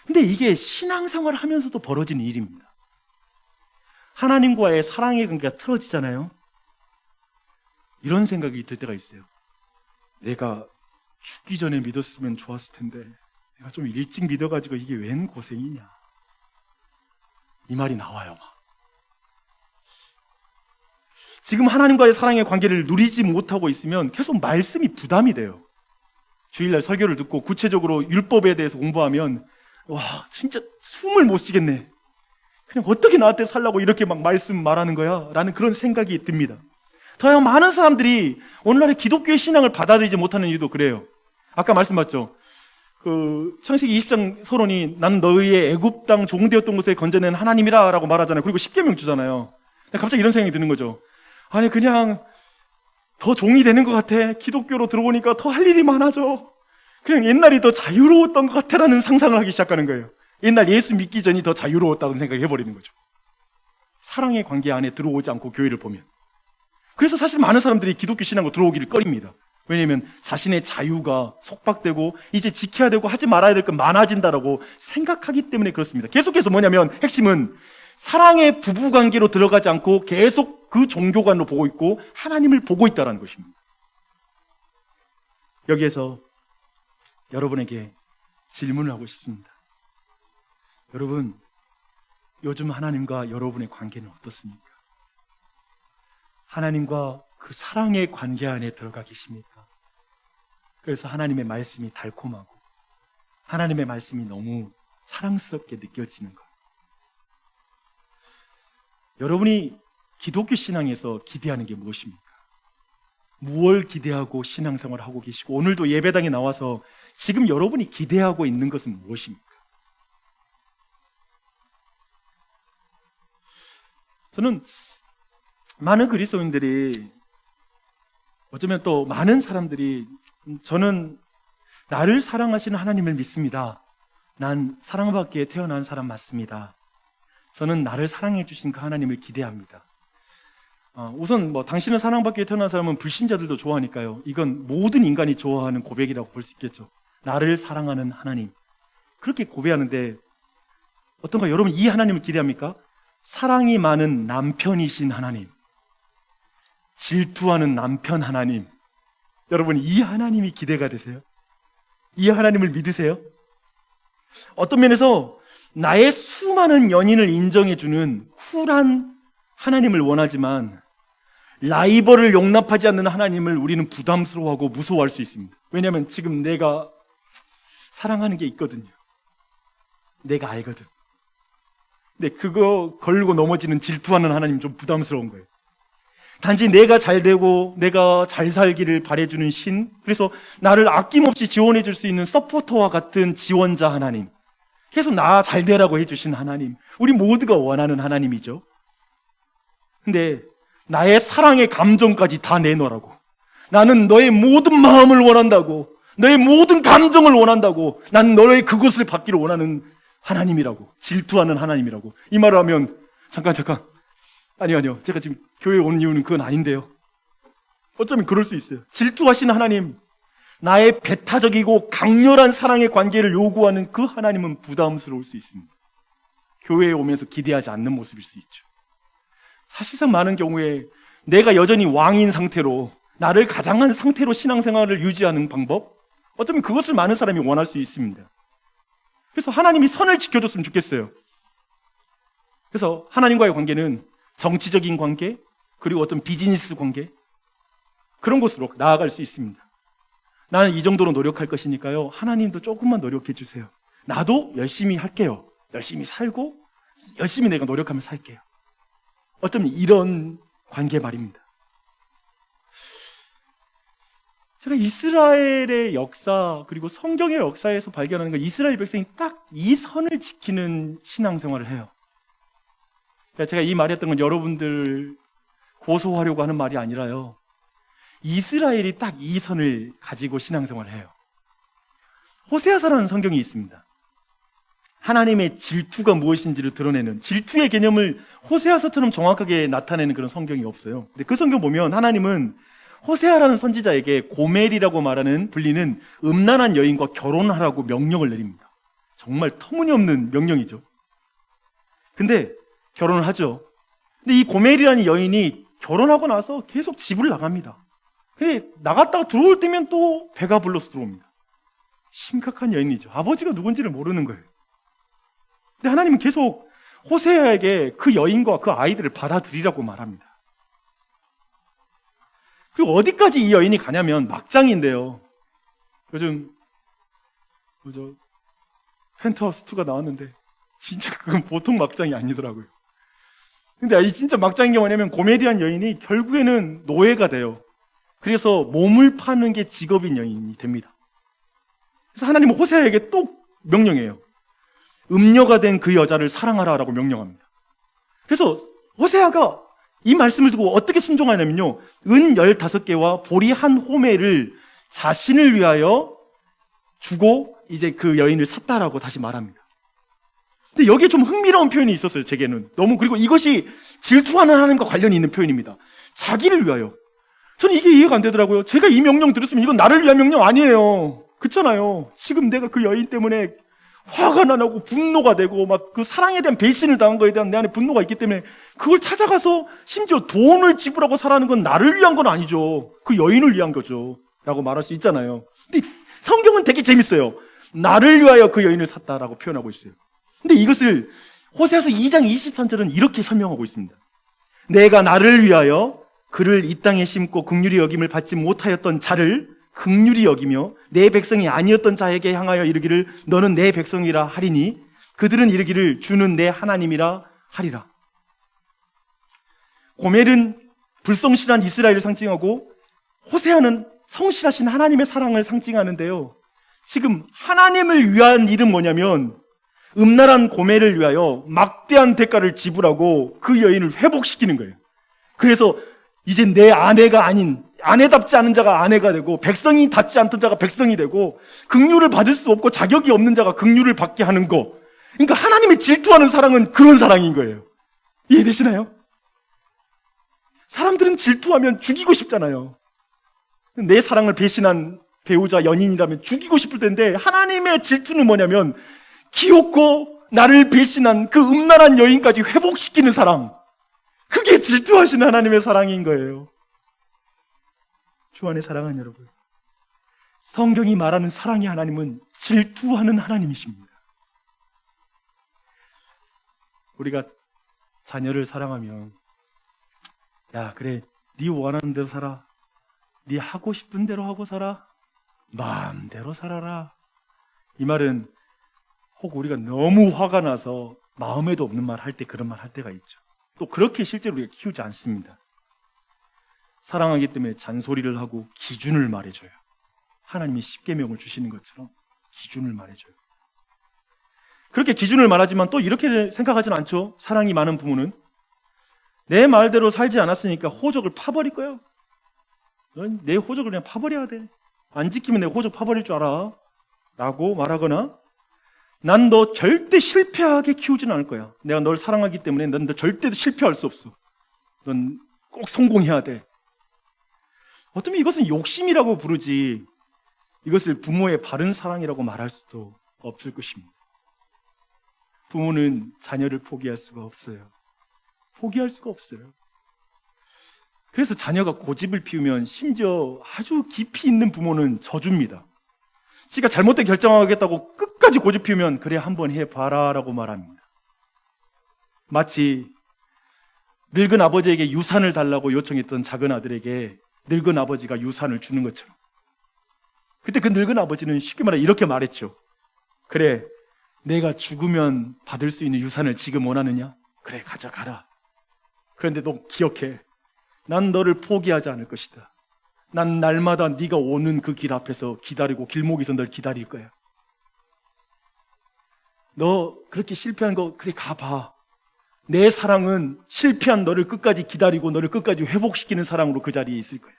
근데 이게 신앙생활을 하면서도 벌어지는 일입니다. 하나님과의 사랑의 관계가 틀어지잖아요. 이런 생각이 들 때가 있어요. 내가 죽기 전에 믿었으면 좋았을 텐데 내가 좀 일찍 믿어가지고 이게 웬 고생이냐, 이 말이 나와요. 지금 하나님과의 사랑의 관계를 누리지 못하고 있으면 계속 말씀이 부담이 돼요. 주일날 설교를 듣고 구체적으로 율법에 대해서 공부하면 와, 진짜 숨을 못 쉬겠네. 그냥 어떻게 나한테 살라고 이렇게 막 말씀 말하는 거야? 라는 그런 생각이 듭니다. 더하여 많은 사람들이 오늘날의 기독교의 신앙을 받아들이지 못하는 이유도 그래요. 아까 말씀하셨죠. 그 창세기 20장 서론이 나는 너희의 애굽 땅 종되었던 곳에 건져낸 하나님이라 라고 말하잖아요. 그리고 십계명 주잖아요. 갑자기 이런 생각이 드는 거죠. 아니, 그냥 더 종이 되는 것 같아. 기독교로 들어오니까 더 할 일이 많아져. 그냥 옛날이 더 자유로웠던 것 같아라는 상상을 하기 시작하는 거예요. 옛날 예수 믿기 전이 더 자유로웠다는 생각을 해버리는 거죠. 사랑의 관계 안에 들어오지 않고 교회를 보면. 그래서 사실 많은 사람들이 기독교 신앙으로 들어오기를 꺼립니다. 왜냐하면 자신의 자유가 속박되고 이제 지켜야 되고 하지 말아야 될 건 많아진다라고 생각하기 때문에 그렇습니다. 계속해서 뭐냐면 핵심은 사랑의 부부관계로 들어가지 않고 계속 그 종교관으로 보고 있고 하나님을 보고 있다는 것입니다. 여기에서 여러분에게 질문을 하고 싶습니다. 여러분, 요즘 하나님과 여러분의 관계는 어떻습니까? 하나님과 그 사랑의 관계 안에 들어가 계십니까? 그래서 하나님의 말씀이 달콤하고 하나님의 말씀이 너무 사랑스럽게 느껴지는 것. 여러분이 기독교 신앙에서 기대하는 게 무엇입니까? 무엇을 기대하고 신앙생활을 하고 계시고 오늘도 예배당에 나와서 지금 여러분이 기대하고 있는 것은 무엇입니까? 저는 많은 그리스도인들이 어쩌면 또 많은 사람들이 저는 나를 사랑하시는 하나님을 믿습니다. 난 사랑받기에 태어난 사람 맞습니다. 저는 나를 사랑해 주신 그 하나님을 기대합니다. 우선 당신은 사랑받기에 태어난 사람은 불신자들도 좋아하니까요. 이건 모든 인간이 좋아하는 고백이라고 볼 수 있겠죠. 나를 사랑하는 하나님. 그렇게 고백하는데 어떤가 여러분 이 하나님을 기대합니까? 사랑이 많은 남편이신 하나님. 질투하는 남편 하나님. 여러분 이 하나님이 기대가 되세요? 이 하나님을 믿으세요? 어떤 면에서 나의 수많은 연인을 인정해주는 쿨한 하나님을 원하지만 라이벌을 용납하지 않는 하나님을 우리는 부담스러워하고 무서워할 수 있습니다. 왜냐하면 지금 내가 사랑하는 게 있거든요. 내가 알거든. 근데 그거 걸고 넘어지는 질투하는 하나님 좀 부담스러운 거예요. 단지 내가 잘 되고 내가 잘 살기를 바라주는 신, 그래서 나를 아낌없이 지원해 줄 수 있는 서포터와 같은 지원자 하나님, 계속 나 잘 되라고 해주신 하나님, 우리 모두가 원하는 하나님이죠. 근데 나의 사랑의 감정까지 다 내놓으라고, 나는 너의 모든 마음을 원한다고, 너의 모든 감정을 원한다고, 난 너의 그것을 받기를 원하는 하나님이라고, 질투하는 하나님이라고. 이 말을 하면 잠깐 아니요 제가 지금 교회에 온 이유는 그건 아닌데요. 어쩌면 그럴 수 있어요. 질투하시는 하나님, 나의 배타적이고 강렬한 사랑의 관계를 요구하는 그 하나님은 부담스러울 수 있습니다. 교회에 오면서 기대하지 않는 모습일 수 있죠. 사실상 많은 경우에 내가 여전히 왕인 상태로, 나를 가장한 상태로 신앙생활을 유지하는 방법, 어쩌면 그것을 많은 사람이 원할 수 있습니다. 그래서 하나님이 선을 지켜줬으면 좋겠어요. 그래서 하나님과의 관계는 정치적인 관계, 그리고 어떤 비즈니스 관계, 그런 곳으로 나아갈 수 있습니다. 나는 이 정도로 노력할 것이니까요, 하나님도 조금만 노력해 주세요. 나도 열심히 할게요. 열심히 살고 열심히 내가 노력하며 살게요. 어쩌면 이런 관계 말입니다. 제가 이스라엘의 역사, 그리고 성경의 역사에서 발견하는 건, 이스라엘 백성이 딱 이 선을 지키는 신앙생활을 해요. 제가 이 말했던 건 여러분들 고소하려고 하는 말이 아니라요, 이스라엘이 딱 이 선을 가지고 신앙생활을 해요. 호세아서라는 성경이 있습니다. 하나님의 질투가 무엇인지를 드러내는, 질투의 개념을 호세아서처럼 정확하게 나타내는 그런 성경이 없어요. 근데 그 성경 보면 하나님은 호세아라는 선지자에게 고멜이라고 불리는 음란한 여인과 결혼하라고 명령을 내립니다. 정말 터무니없는 명령이죠. 근데 결혼을 하죠. 근데 이 고멜이라는 여인이 결혼하고 나서 계속 집을 나갑니다. 근데 나갔다가 들어올 때면 또 배가 불러서 들어옵니다. 심각한 여인이죠. 아버지가 누군지를 모르는 거예요. 근데 하나님은 계속 호세아에게 그 여인과 그 아이들을 받아들이라고 말합니다. 그리고 어디까지 이 여인이 가냐면 막장인데요. 요즘 펜트하우스 2가 나왔는데 진짜 그건 보통 막장이 아니더라고요. 근데 이 진짜 막장인 게 뭐냐면, 고멜이라는 여인이 결국에는 노예가 돼요. 그래서 몸을 파는 게 직업인 여인이 됩니다. 그래서 하나님은 호세아에게 또 명령해요. 음녀가 된 그 여자를 사랑하라라고 명령합니다. 그래서 호세아가 이 말씀을 듣고 어떻게 순종하냐면요, 은 15개와 보리 한 호멜을 자신을 위하여 주고 이제 그 여인을 샀다라고 다시 말합니다. 근데 여기에 좀 흥미로운 표현이 있었어요, 제게는. 그리고 이것이 질투하는 하나님과 관련이 있는 표현입니다. 자기를 위하여. 저는 이게 이해가 안 되더라고요. 제가 이 명령 들었으면 이건 나를 위한 명령 아니에요. 그렇잖아요. 지금 내가 그 여인 때문에 화가 나고 분노가 되고 막 그 사랑에 대한 배신을 당한 거에 대한 내 안에 분노가 있기 때문에 그걸 찾아가서 심지어 돈을 지불하고 사라는 건 나를 위한 건 아니죠. 그 여인을 위한 거죠. 라고 말할 수 있잖아요. 근데 성경은 되게 재밌어요. 나를 위하여 그 여인을 샀다라고 표현하고 있어요. 근데 이것을 호세아서 2장 23절은 이렇게 설명하고 있습니다. 내가 나를 위하여 그를 이 땅에 심고 긍휼히 여김을 받지 못하였던 자를 긍휼히 여기며 내 백성이 아니었던 자에게 향하여 이르기를 너는 내 백성이라 하리니 그들은 이르기를 주는 내 하나님이라 하리라. 고멜은 불성실한 이스라엘을 상징하고 호세아는 성실하신 하나님의 사랑을 상징하는데요, 지금 하나님을 위한 일은 뭐냐면 음란한 고멜을 위하여 막대한 대가를 지불하고 그 여인을 회복시키는 거예요. 그래서 이제 내 아내가 아닌, 아내답지 않은 자가 아내가 되고 백성이 닿지 않던 자가 백성이 되고 긍휼을 받을 수 없고 자격이 없는 자가 긍휼을 받게 하는 거. 그러니까 하나님의 질투하는 사랑은 그런 사랑인 거예요. 이해되시나요? 사람들은 질투하면 죽이고 싶잖아요. 내 사랑을 배신한 배우자, 연인이라면 죽이고 싶을 텐데, 하나님의 질투는 뭐냐면 기웃고 나를 배신한 그 음란한 여인까지 회복시키는 사랑. 그게 질투하시는 하나님의 사랑인 거예요. 주 안에 사랑하는 여러분, 성경이 말하는 사랑의 하나님은 질투하는 하나님이십니다. 우리가 자녀를 사랑하면, 야 그래, 네 원하는 대로 살아, 네 하고 싶은 대로 하고 살아, 마음대로 살아라. 이 말은 혹 우리가 너무 화가 나서 마음에도 없는 말 할 때 그런 말 할 때가 있죠. 또 그렇게 실제로 우리가 키우지 않습니다. 사랑하기 때문에 잔소리를 하고 기준을 말해줘요. 하나님이 십계명을 주시는 것처럼 기준을 말해줘요. 그렇게 기준을 말하지만 또 이렇게 생각하지는 않죠. 사랑이 많은 부모는 내 말대로 살지 않았으니까 호적을 파버릴 거야. 넌 내 호적을 그냥 파버려야 돼. 안 지키면 내 호적 파버릴 줄 알아. 라고 말하거나, 난 너 절대 실패하게 키우지는 않을 거야. 내가 널 사랑하기 때문에 넌 너 절대 실패할 수 없어. 넌 꼭 성공해야 돼. 어쩌면 이것은 욕심이라고 부르지, 이것을 부모의 바른 사랑이라고 말할 수도 없을 것입니다. 부모는 자녀를 포기할 수가 없어요. 포기할 수가 없어요. 그래서 자녀가 고집을 피우면 심지어 아주 깊이 있는 부모는 져줍니다. 지가 잘못된 결정하겠다고 끝까지 고집 피우면 그래 한번 해봐라 라고 말합니다. 마치 늙은 아버지에게 유산을 달라고 요청했던 작은 아들에게 늙은 아버지가 유산을 주는 것처럼. 그때 그 늙은 아버지는 쉽게 말해 이렇게 말했죠. 그래, 내가 죽으면 받을 수 있는 유산을 지금 원하느냐? 그래, 가져가라. 그런데 너 기억해. 난 너를 포기하지 않을 것이다. 난 날마다 네가 오는 그 길 앞에서 기다리고 길목에서 널 기다릴 거야. 너 그렇게 실패한 거 그래 가봐. 내 사랑은 실패한 너를 끝까지 기다리고 너를 끝까지 회복시키는 사랑으로 그 자리에 있을 거야.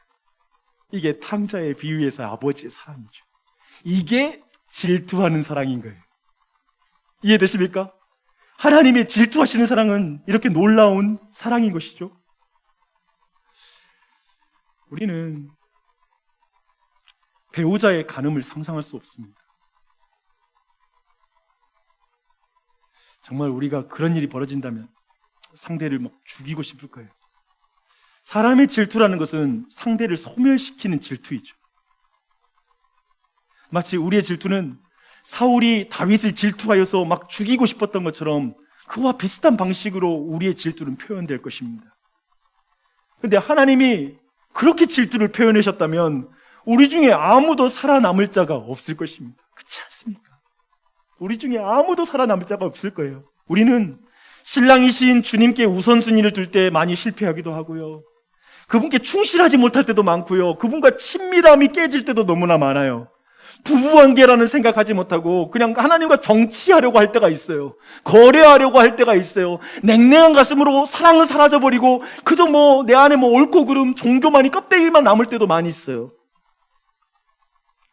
이게 탕자의 비유에서 아버지의 사랑이죠. 이게 질투하는 사랑인 거예요. 이해되십니까? 하나님의 질투하시는 사랑은 이렇게 놀라운 사랑인 것이죠. 우리는 배우자의 간음을 상상할 수 없습니다. 정말 우리가 그런 일이 벌어진다면 상대를 막 죽이고 싶을 거예요. 사람의 질투라는 것은 상대를 소멸시키는 질투이죠. 마치 우리의 질투는 사울이 다윗을 질투하여서 막 죽이고 싶었던 것처럼 그와 비슷한 방식으로 우리의 질투는 표현될 것입니다. 그런데 하나님이 그렇게 질투를 표현하셨다면 우리 중에 아무도 살아남을 자가 없을 것입니다. 그렇지 않습니까? 우리 중에 아무도 살아남을 자가 없을 거예요. 우리는 신랑이신 주님께 우선순위를 둘 때 많이 실패하기도 하고요. 그분께 충실하지 못할 때도 많고요. 그분과 친밀함이 깨질 때도 너무나 많아요. 부부관계라는 생각하지 못하고 그냥 하나님과 정치하려고 할 때가 있어요. 거래하려고 할 때가 있어요. 냉랭한 가슴으로 사랑은 사라져버리고 그저 내 안에 옳고 그름 종교만이 껍데기만 남을 때도 많이 있어요.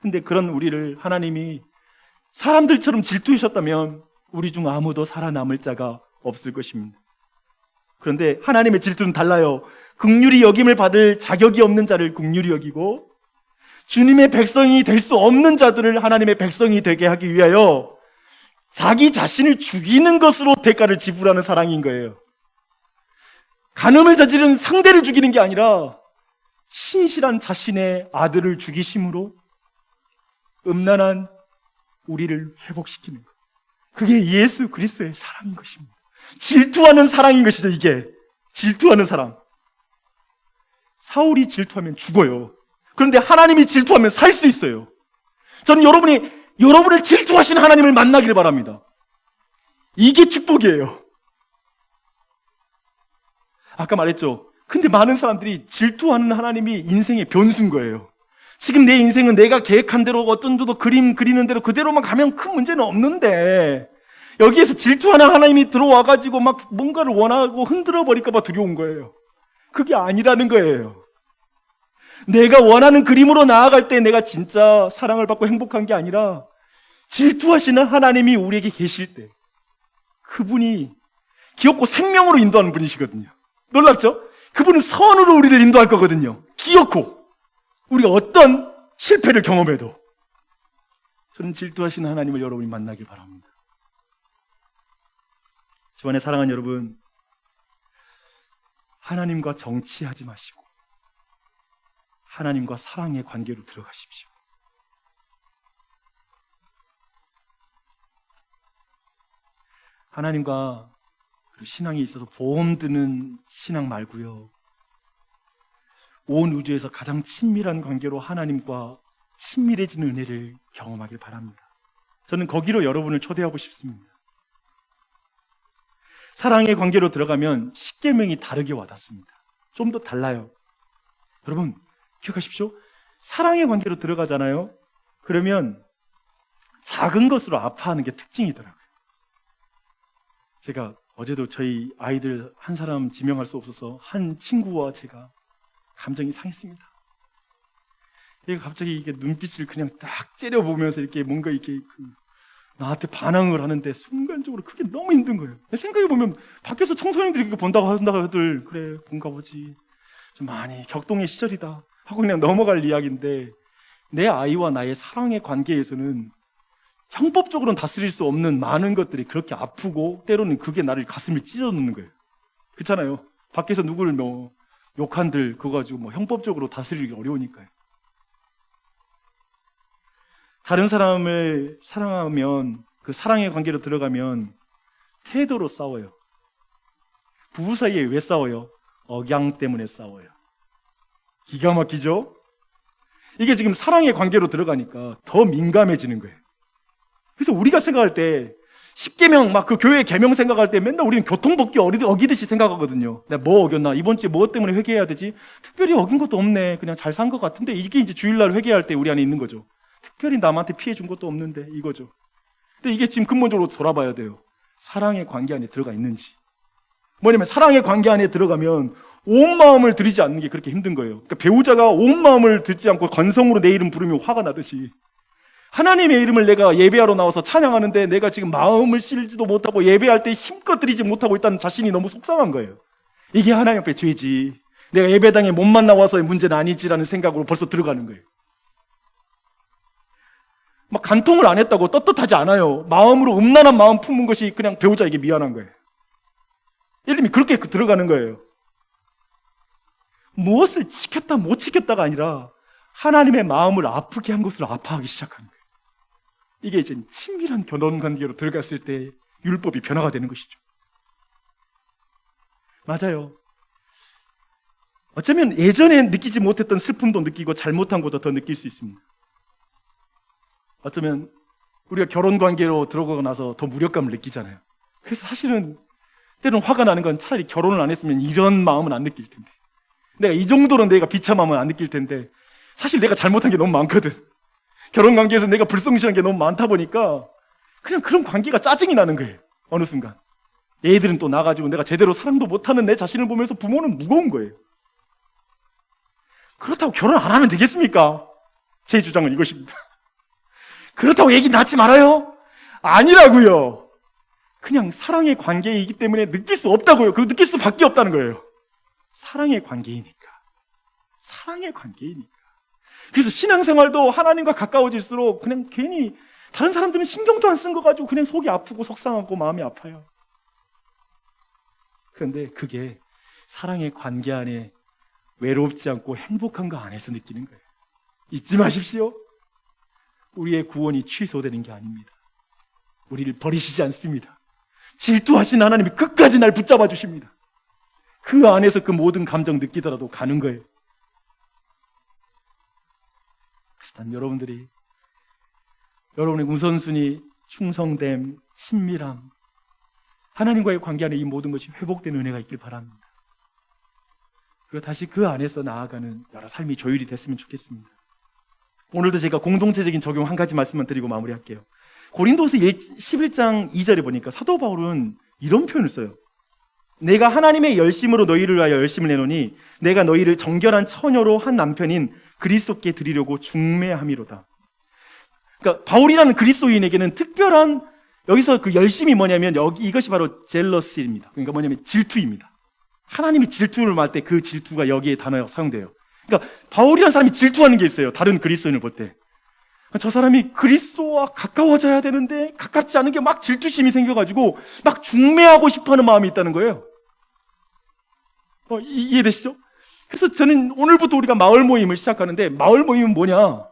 근데 그런 우리를 하나님이 사람들처럼 질투하셨다면 우리 중 아무도 살아남을 자가 없을 것입니다. 그런데 하나님의 질투는 달라요. 긍휼히 여김을 받을 자격이 없는 자를 긍휼히 여기고 주님의 백성이 될 수 없는 자들을 하나님의 백성이 되게 하기 위하여 자기 자신을 죽이는 것으로 대가를 지불하는 사랑인 거예요. 간음을 저지른 상대를 죽이는 게 아니라 신실한 자신의 아들을 죽이심으로 음란한 우리를 회복시키는 것. 그게 예수 그리스도의 사랑인 것입니다. 질투하는 사랑인 것이죠. 이게 질투하는 사랑. 사울이 질투하면 죽어요. 그런데 하나님이 질투하면 살 수 있어요. 저는 여러분을 질투하시는 하나님을 만나기를 바랍니다. 이게 축복이에요. 아까 말했죠. 근데 많은 사람들이 질투하는 하나님이 인생의 변수인 거예요. 지금 내 인생은 내가 계획한 대로 어떤 정도 그림 그리는 대로 그대로만 가면 큰 문제는 없는데 여기에서 질투하는 하나님이 들어와가지고 막 뭔가를 원하고 흔들어 버릴까봐 두려운 거예요. 그게 아니라는 거예요. 내가 원하는 그림으로 나아갈 때 내가 진짜 사랑을 받고 행복한 게 아니라 질투하시는 하나님이 우리에게 계실 때 그분이 기업고 생명으로 인도하는 분이시거든요. 놀랍죠? 그분은 선으로 우리를 인도할 거거든요. 기어코 우리가 어떤 실패를 경험해도 저는 질투하시는 하나님을 여러분이 만나길 바랍니다. 주안에 사랑하는 여러분, 하나님과 정치하지 마시고 하나님과 사랑의 관계로 들어가십시오. 하나님과 신앙에 있어서 보험 드는 신앙 말고요. 온 우주에서 가장 친밀한 관계로 하나님과 친밀해지는 은혜를 경험하길 바랍니다. 저는 거기로 여러분을 초대하고 싶습니다. 사랑의 관계로 들어가면 십계명이 다르게 와닿습니다. 좀 더 달라요. 여러분 기억하십시오. 사랑의 관계로 들어가잖아요. 그러면 작은 것으로 아파하는 게 특징이더라고요. 제가 어제도 저희 아이들 한 사람 지명할 수 없어서 한 친구와 제가 감정이 상했습니다. 얘가 갑자기 이게 눈빛을 그냥 딱 째려보면서 이렇게 뭔가 이렇게 나한테 반항을 하는데 순간적으로 그게 너무 힘든 거예요. 생각해보면 밖에서 청소년들이 그렇게 본다고 하들 그래 본가 보지 좀 많이 격동의 시절이다 하고 그냥 넘어갈 이야기인데 내 아이와 나의 사랑의 관계에서는 형법적으로는 다스릴 수 없는 많은 것들이 그렇게 아프고 때로는 그게 나를 가슴을 찢어놓는 거예요. 그렇잖아요. 밖에서 누구를 뭐 욕한들 그거 가지고 뭐 형법적으로 다스리기 어려우니까요. 다른 사람을 사랑하면 그 사랑의 관계로 들어가면 태도로 싸워요. 부부 사이에 왜 싸워요? 억양 때문에 싸워요. 기가 막히죠? 이게 지금 사랑의 관계로 들어가니까 더 민감해지는 거예요. 그래서 우리가 생각할 때 10계명 막 그 교회 계명 생각할 때 맨날 우리는 교통법규 어기듯이 생각하거든요. 내가 뭐 어겼나? 이번 주에 뭐 때문에 회개해야 되지? 특별히 어긴 것도 없네. 그냥 잘 산 것 같은데 이게 이제 주일날 회개할 때 우리 안에 있는 거죠. 특별히 남한테 피해 준 것도 없는데 이거죠. 근데 이게 지금 근본적으로 돌아봐야 돼요. 사랑의 관계 안에 들어가 있는지. 뭐냐면 사랑의 관계 안에 들어가면 온 마음을 들이지 않는 게 그렇게 힘든 거예요. 그러니까 배우자가 온 마음을 듣지 않고 건성으로 내 이름 부르면 화가 나듯이 하나님의 이름을 내가 예배하러 나와서 찬양하는데 내가 지금 마음을 실지도 못하고 예배할 때 힘껏 드리지 못하고 있다는 자신이 너무 속상한 거예요. 이게 하나님 앞에 죄지. 내가 예배당에 몸만 나와서의 문제는 아니지라는 생각으로 벌써 들어가는 거예요. 막 간통을 안 했다고 떳떳하지 않아요. 마음으로 음란한 마음 품은 것이 그냥 배우자에게 미안한 거예요. 예를 들면 그렇게 들어가는 거예요. 무엇을 지켰다 못 지켰다가 아니라 하나님의 마음을 아프게 한 것을 아파하기 시작하는 거예요. 이게 이제 친밀한 결혼 관계로 들어갔을 때 율법이 변화가 되는 것이죠. 맞아요. 어쩌면 예전에 느끼지 못했던 슬픔도 느끼고 잘못한 것도 더 느낄 수 있습니다. 어쩌면 우리가 결혼 관계로 들어가고 나서 더 무력감을 느끼잖아요. 그래서 사실은 때로는 화가 나는 건 차라리 결혼을 안 했으면 이런 마음은 안 느낄 텐데, 내가 이 정도로 내가 비참함은 안 느낄 텐데, 사실 내가 잘못한 게 너무 많거든. 결혼 관계에서 내가 불성실한 게 너무 많다 보니까 그냥 그런 관계가 짜증이 나는 거예요. 어느 순간 애들은 또 나가지고 내가 제대로 사랑도 못하는 내 자신을 보면서 부모는 무거운 거예요. 그렇다고 결혼 안 하면 되겠습니까? 제 주장은 이것입니다. 그렇다고 얘기 낳지 말아요? 아니라고요. 그냥 사랑의 관계이기 때문에 느낄 수 없다고요. 그 느낄 수밖에 없다는 거예요. 사랑의 관계이니까. 사랑의 관계이니까. 그래서 신앙생활도 하나님과 가까워질수록 그냥 괜히 다른 사람들은 신경도 안 쓴 거 가지고 그냥 속이 아프고 속상하고 마음이 아파요. 그런데 그게 사랑의 관계 안에 외롭지 않고 행복한 거 안에서 느끼는 거예요. 잊지 마십시오. 우리의 구원이 취소되는 게 아닙니다. 우리를 버리시지 않습니다. 질투하신 하나님이 끝까지 날 붙잡아 주십니다. 그 안에서 그 모든 감정 느끼더라도 가는 거예요. 일단 여러분들이 여러분의 우선순위, 충성됨, 친밀함, 하나님과의 관계 안에 이 모든 것이 회복된 은혜가 있길 바랍니다. 그리고 다시 그 안에서 나아가는 여러 삶이 조율이 됐으면 좋겠습니다. 오늘도 제가 공동체적인 적용 한 가지 말씀만 드리고 마무리할게요. 고린도서 11장 2절에 보니까 사도 바울은 이런 표현을 써요. 내가 하나님의 열심으로 너희를 위하여 열심을 내노니 내가 너희를 정결한 처녀로 한 남편인 그리스도께 드리려고 중매함이로다. 그러니까 바울이라는 그리스도인에게는 특별한, 여기서 그 열심이 뭐냐면 이것이 바로 젤러시입니다. 그러니까 뭐냐면 질투입니다. 하나님이 질투를 말할 때 그 질투가 여기에 단어가 사용돼요. 그러니까 바울이라는 사람이 질투하는 게 있어요. 다른 그리스도인을 볼 때. 저 사람이 그리스도와 가까워져야 되는데 가깝지 않은 게 막 질투심이 생겨가지고 막 중매하고 싶어하는 마음이 있다는 거예요. 이해되시죠? 그래서 저는 오늘부터 우리가 마을 모임을 시작하는데, 마을 모임은 뭐냐?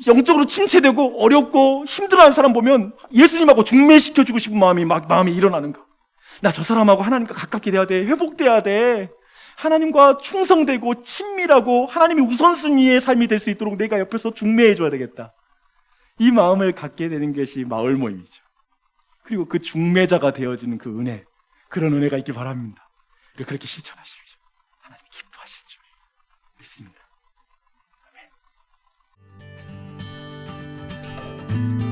영적으로 침체되고 어렵고 힘들어하는 사람 보면 예수님하고 중매시켜주고 싶은 마음이 일어나는 거. 나 저 사람하고 하나님과 가깝게 돼야 돼. 회복돼야 돼. 하나님과 충성되고 친밀하고 하나님이 우선순위의 삶이 될 수 있도록 내가 옆에서 중매해줘야 되겠다. 이 마음을 갖게 되는 것이 마을 모임이죠. 그리고 그 중매자가 되어지는 그 은혜, 그런 은혜가 있길 바랍니다. 그렇게 실천하십시오. 하나님 기뻐하실 줄 믿습니다. 아멘.